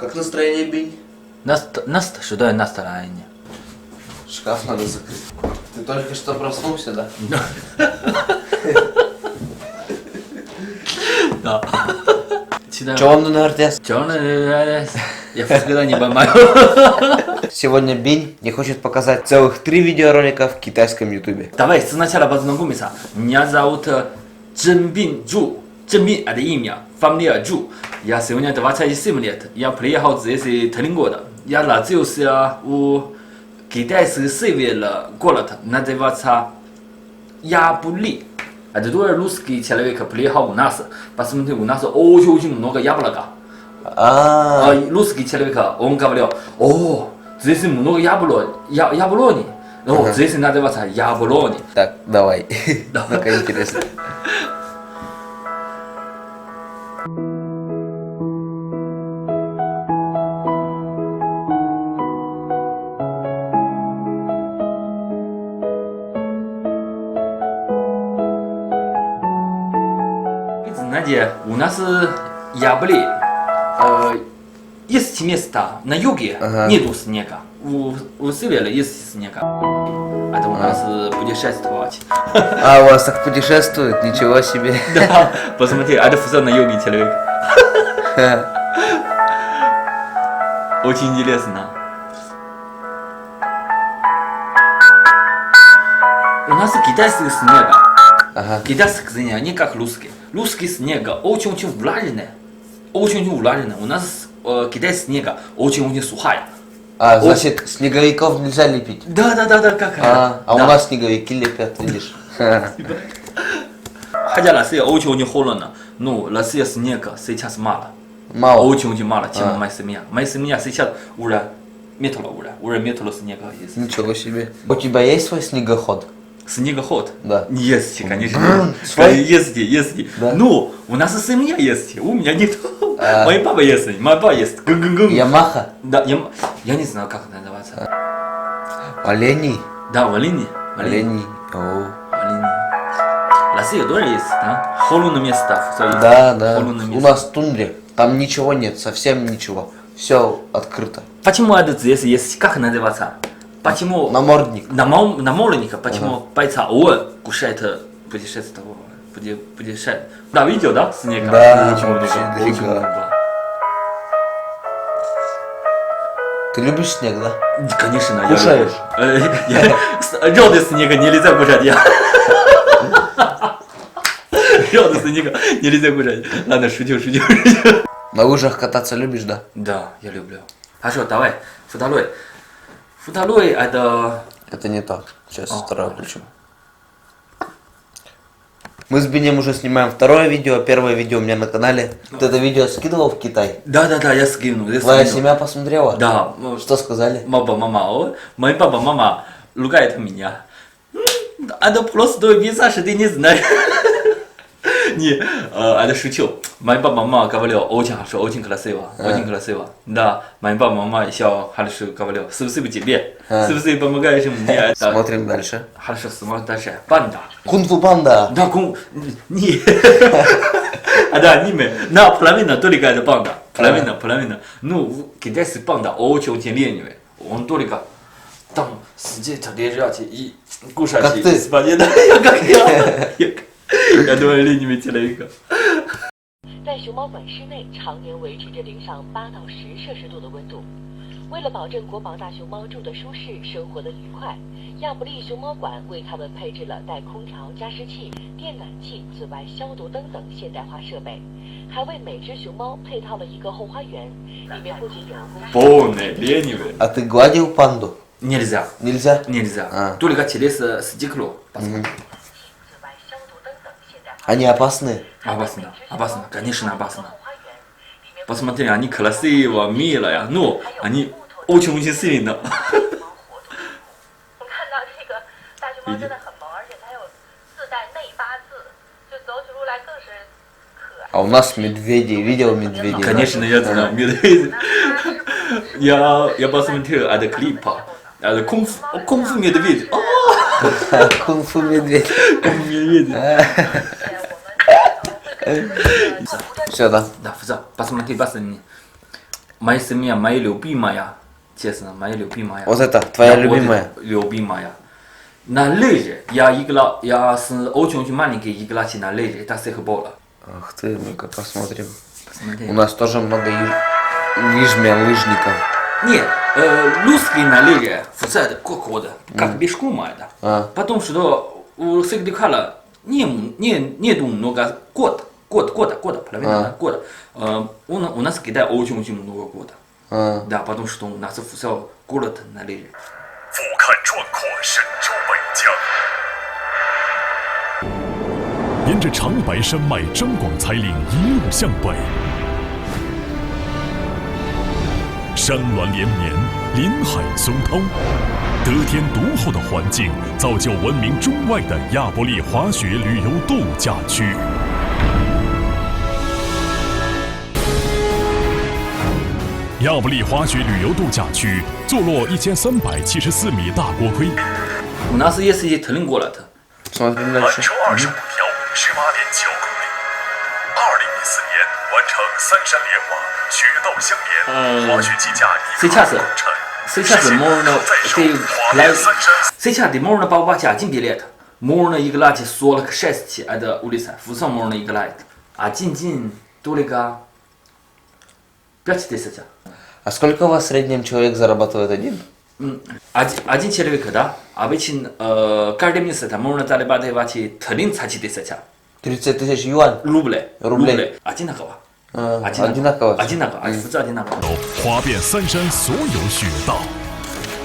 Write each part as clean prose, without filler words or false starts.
Как настроение, Бень? Что такое настроение? Шкаф надо закрыть. Ты только что проснулся, да? Да. Че вам на РТС? Чё на РТС? Я никогда не понимаю. Сегодня Бень не хочет показать целых 3 видеоролика в китайском ютубе. Давай сначала познакомимся. Меня зовут Чжэнбин Чжу. Чжэнбин это имя, фамилия Чжу. Я сегодня 27 лет. Я приехал здесь из Таллингода. Я родился у китайский город, называется Яблони. Это тоже русский человек приехал у нас. Посмотрите, у нас очень много яблока. Русский человек, он говорил, здесь много яблони. Ну, здесь называется яблони. Так, давай. Ну-ка, интересно. Знаете, у нас яблони есть места на юге, нету снега. У севера есть снега. Это у нас путешествовать. У вас так путешествует? Ничего себе. Да, посмотри, это все на юге человек. Очень интересно. У нас китайский снег. Китайский снег не как русский. Русский снег очень-очень влажный. Очень-очень влажный. У нас китайский снег очень-очень сухая. Значит, снеговиков нельзя лепить? Да, как у нас снеговики лепят, видишь? Хотя Россия очень-очень холодно, но Россия снега сейчас мало. Мало? Очень-очень мало, чем моя семья. Моя семья сейчас уже метро снега есть. Ничего себе. У тебя есть свой снегоход? Снегоход? Да. Есть, конечно. Есть. Да? Ну, у нас семья есть, у меня нет. Мой папа есть, мой папа есть. Ямаха? Да, я не знаю, как это называется. Оленей? Да, оленей. Оленей. Россия тоже есть, да? Холодное место. Да. У нас в тундре. Там ничего нет, совсем ничего. Все открыто. Почему это здесь есть? Как называется? Почему? Намордник. Намордник. Почему бойца偶尔кушает путешествие? Да, видео, да? Снег. Да, очень много. Ты любишь снег, да? Конечно, кушаешь? Лёд снега нельзя кушать. Лёд снега нельзя кушать. Ладно, шучу. На лыжах кататься любишь, да? Да, я люблю. Хорошо, давай. Второй это... Это не так. Сейчас второе включу. Мы с Бенем уже снимаем второе видео. Первое видео у меня на канале. Ты это видео скидывал в Китай? Да, я скинул. Твоя семья посмотрела? Да. Что сказали? Мой папа, мама ругает меня. Это просто визаж, ты не знаешь. Не, это шучу. Моя папа, мама говорила очень хорошо, очень красиво. Да, моя папа, мама еще хорошо говорила. Спасибо тебе. Спасибо, помогаешь мне. Смотрим дальше. Хорошо, смотрим дальше. Панда. Кунг-фу панда. Да, не. Да, аниме. На половина только это панда. Половина. Ну, китайский панда очень ленивый. Он только там сидит, лежать и кушать. Как ты? Как я. Я думаю, ленивый человек. 在熊猫馆室内常年维持着零上8到10摄氏度的温度。为了保证国宝大熊猫住得舒适、生活得愉快，亚布力熊猫馆为它们配置了带空调、加湿器、电暖气、紫外消毒灯等现代化设备，还为每只熊猫配套了一个后花园，里面不仅有Полный ленивый. А ты гладил панду? Нельзя. Нельзя? Только через стекло. Они опасны? Опасно, конечно опасно. Посмотри, они красиво, милые, но они очень сильно. А у нас медведи, видел медведей? Конечно, я знаю, медведи. Я посмотрел этот клип. Это кунг-фу медведь. Кунг-фу медведь. Все, да? Да, все, посмотри, моя семья, моя любимая, честно, моя любимая. Вот это, твоя Да, любимая. вот это, любимая. На лыжи я с очень маленький играл на лыжи, это всех было. Ах ты, ну-ка посмотрим. Посмотри. У нас тоже много лыжников. Нет, русские на лыжи, фусады, кода, как бешком это. Потом что у всех кала нету много года, половина года. У нас Китай очень много года. Да, потому что у нас все город на лыжи. 俯瞰壮阔神州北疆。沿着长白山脉张广才岭一路向北，山峦连绵，林海松涛，得天独厚的环境造就闻名中外的亚伯力滑雪旅游度假区。亚布力滑雪旅游度假区坐落1374米大锅盔， У нас есть и特林过来的。 Смотрим 环 дальше. 程25条，18.9公里。2014年完成三山连瓦，雪道相连，滑雪机架一发入城，实现可再手滑遍三山。 Сейчас можно побачить один билет. Можно играть 46 это улица. Фуса можно играть. Один только 5000. А сколько у вас в среднем человек зарабатывает один? Один человек, да? Обычно каждый месяц можно зарабатывать 30 тысяч. 30 тысяч юань. Рублей. Одинаково. Одинаково. Одинаково. 滑遍三山所有雪道，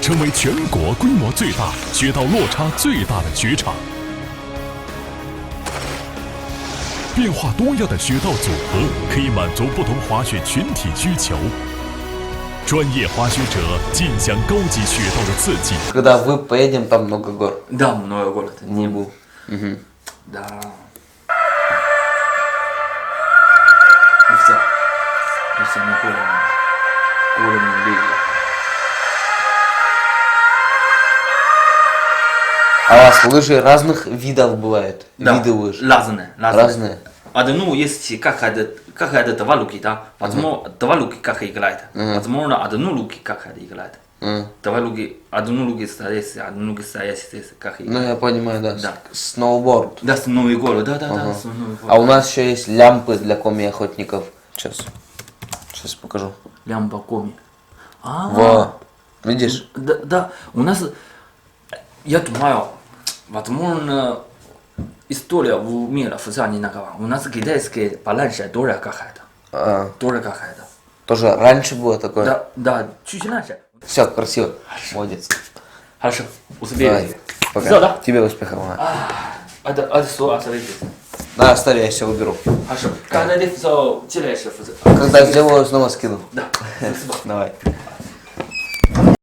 成为全国规模最大、雪道落差最大的雪场。变化多样的雪道组合可以满足不同滑雪群体需求。专业滑雪者尽享高级雪道的刺激。 Когда вы поедем, там много гор. Да, много город. Не был. Да. И все. И все на город лыжи. А у вас лыжи разных видов бывают? Да, Виды лыж? разные. Разные? Одну есть какая-то два руки, да? Возможно, два руки как играет. Возможно, одну руки как играет. Два руки, одну руки стоит, одну руки стоит, как Ну, играет. я понимаю, да. Да. Сноуборд. Да, с Новый год, да, с Новый год. А у нас еще есть лямпы для коми-охотников. Сейчас покажу. Лямба коми. Во. Видишь? Да, у нас, я думаю, возможно, история в мире в одинаковая. У нас китайские балансы тоже какая-то. Тоже какая-то. Тоже раньше было такое? Да, чуть раньше. Все, красиво. Молодец. Хорошо, Давай. успеем. Пока. Всё, да? Тебе успехов. Это что оставить? Да, оставь, я все уберу. Хорошо. Когда ты все делаешь, Когда сделаю, снова скину. да, спасибо. Давай.